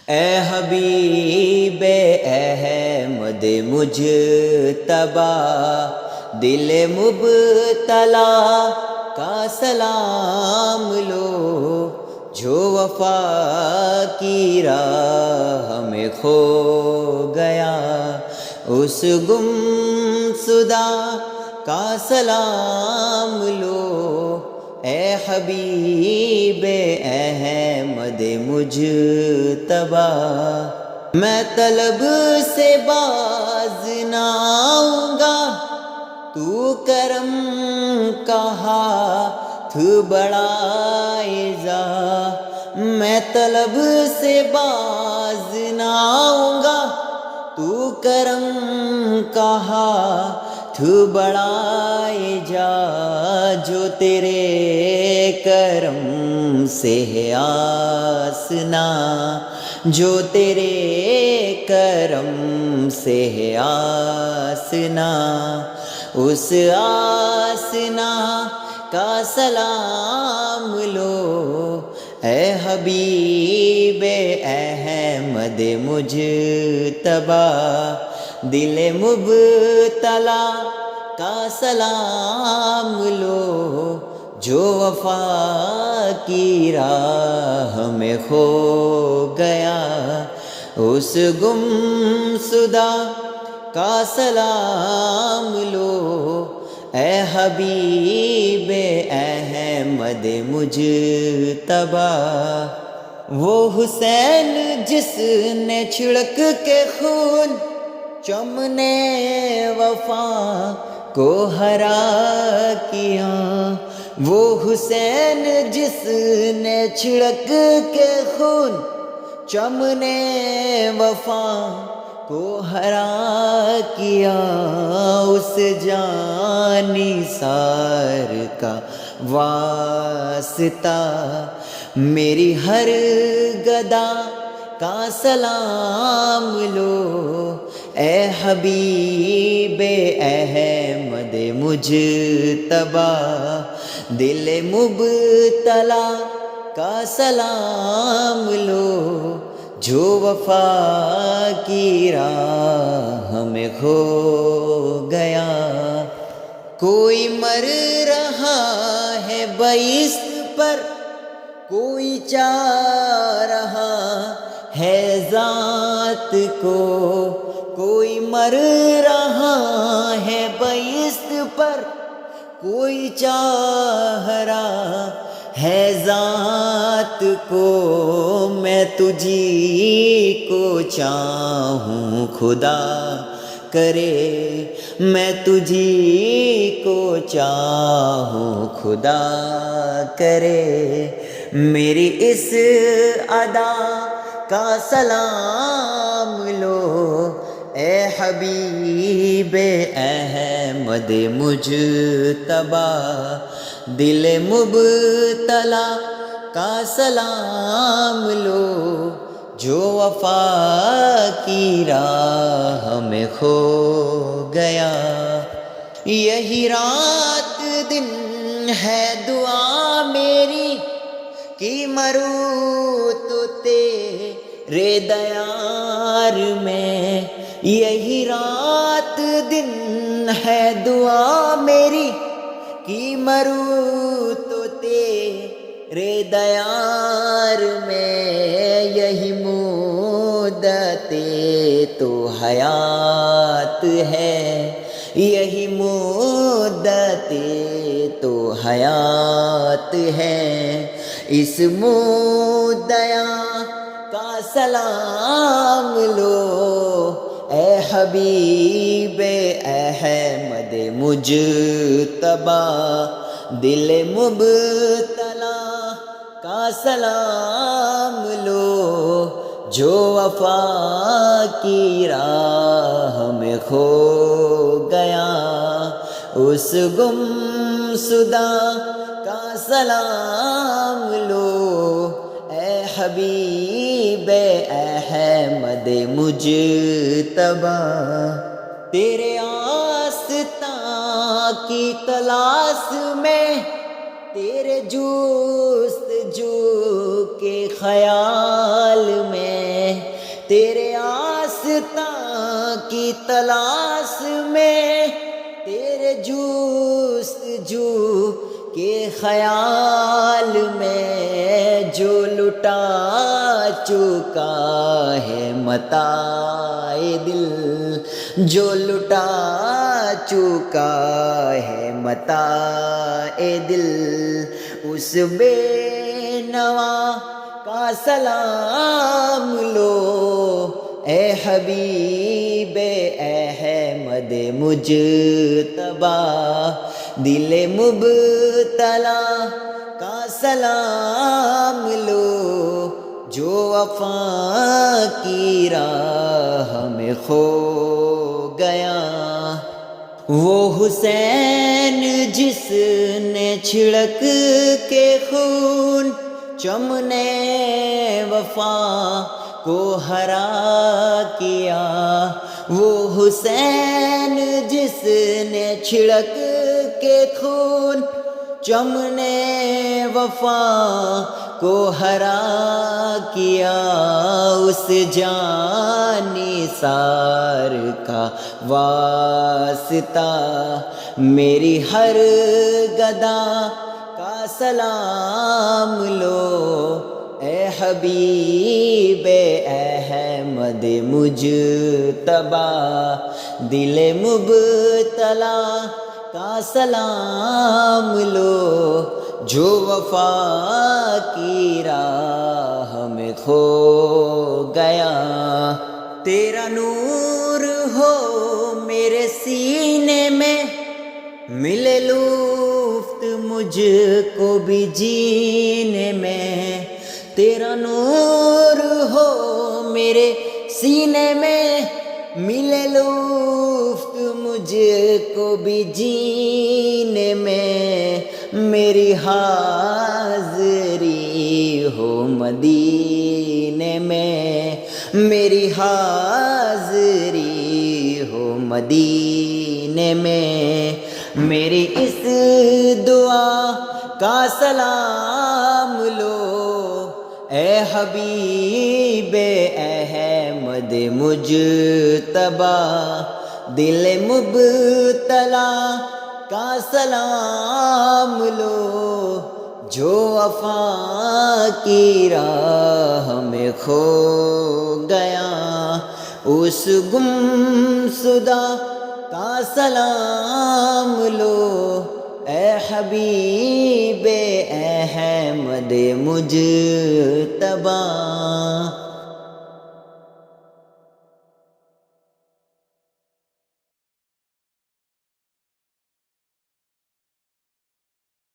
اے حبیب احمد مجتبی، دل مبتلا کا سلام لو، جو وفا کی راہ میں کھو گیا، اس گمشدہ کا سلام لو۔ اے حبیب احمد مجتبی، میں طلب سے باز نہ آؤں گا، تو کرم کا ہاتھ بڑھائے جا۔ میں طلب سے باز نہ آؤں گا، تو کرم کا ہاتھ بڑھائے جا۔ جو تیرے کرم سے ہے آسنا، جو تیرے کرم سے ہے آسنا، اس آسنا کا سلام لو۔ اے حبیب احمد مجتبی، دل مبتلا کا سلام لو، جو وفا کی راہ میں کھو گیا، اس گمشدہ کا سلام لو۔ اے حبیب احمد مجتبی، وہ حسین جس نے چھڑک کے خون چمن وفا کو ہرا کیا، وہ حسین جس نے چھڑک کے خون چمن وفا کو ہرا کیا، اس جانی سار کا واسطہ میری ہر گدا کا سلام لو۔ اے حبیب احمد مجتبی، دل مبتلا کا سلام لو، جو وفا کی راہ میں کھو گیا۔ کوئی مر رہا ہے بیست پر، کوئی چاہ رہا ہے ذات کو، کوئی مر رہا ہے بیست پر، کوئی چاہ رہا ہے ذات کو۔ میں تجھی کو چاہوں خدا کرے، میں تجھی کو چاہوں خدا کرے، میری اس ادا کا سلام لو۔ اے حبیب احمد مجتبی، دل مبتلا کا سلام لو، جو وفا کی راہ میں کھو گیا۔ یہی رات دن ہے دعا میری کہ مروں تو تیرے دیار میں، یہی رات دن ہے دعا میری کہ مروں تو تیرے دیار میں، یہی مدت تو حیات ہے، یہی مدت تو حیات ہے، اس مدعا کا سلام لو۔ اے حبیب احمد مجتبی، دل مبتلا کا سلام لو، جو وفا کی راہ میں کھو گیا، اس گمشدہ کا سلام لو۔ اے حبیب احمد مجتبی، تیرے آستاں کی تلاش میں، تیرے جستجو کے خیال میں، تیرے آستاں کی تلاش میں، تیرے جستجو کے خیال میں جو لٹا چکا ہے متاع دل، جو لٹا چکا ہے متاع دل، اس بے نوا کا سلام لو اے حبیب احمد مجتبی، دل مبتلا کا سلام لو جو وفا کی راہ میں کھو گیا۔ وہ حسین جس نے چھڑک کے خون چمنے وفا کو ہرا کیا، وہ حسین جس نے چھڑک کے خون چمنے وفا کو ہرا کیا، اس جانی سار کا واسطہ میری ہر گدا کا سلام لو اے حبیب احمد مجتبی، دل مبتلا کا سلام لو جو وفا کی راہ میں کھو گیا۔ تیرا نور ہو میرے سینے میں، ملے لطف مجھ کو بھی جینے میں، تیرا نور ہو میرے سینے میں، ملے لطف مجھ کو بھی جینے میں، میری حاضری ہو مدینے میں، میری حاضری ہو مدینے میں، میری اس دعا کا سلام لو اے حبیب احمد مجتبی، دل مبتلا کا سلام لو جو وفا کی راہ میں کھو گیا، اس گمشدہ کا سلام لو اے حبیب احمد مجتبی۔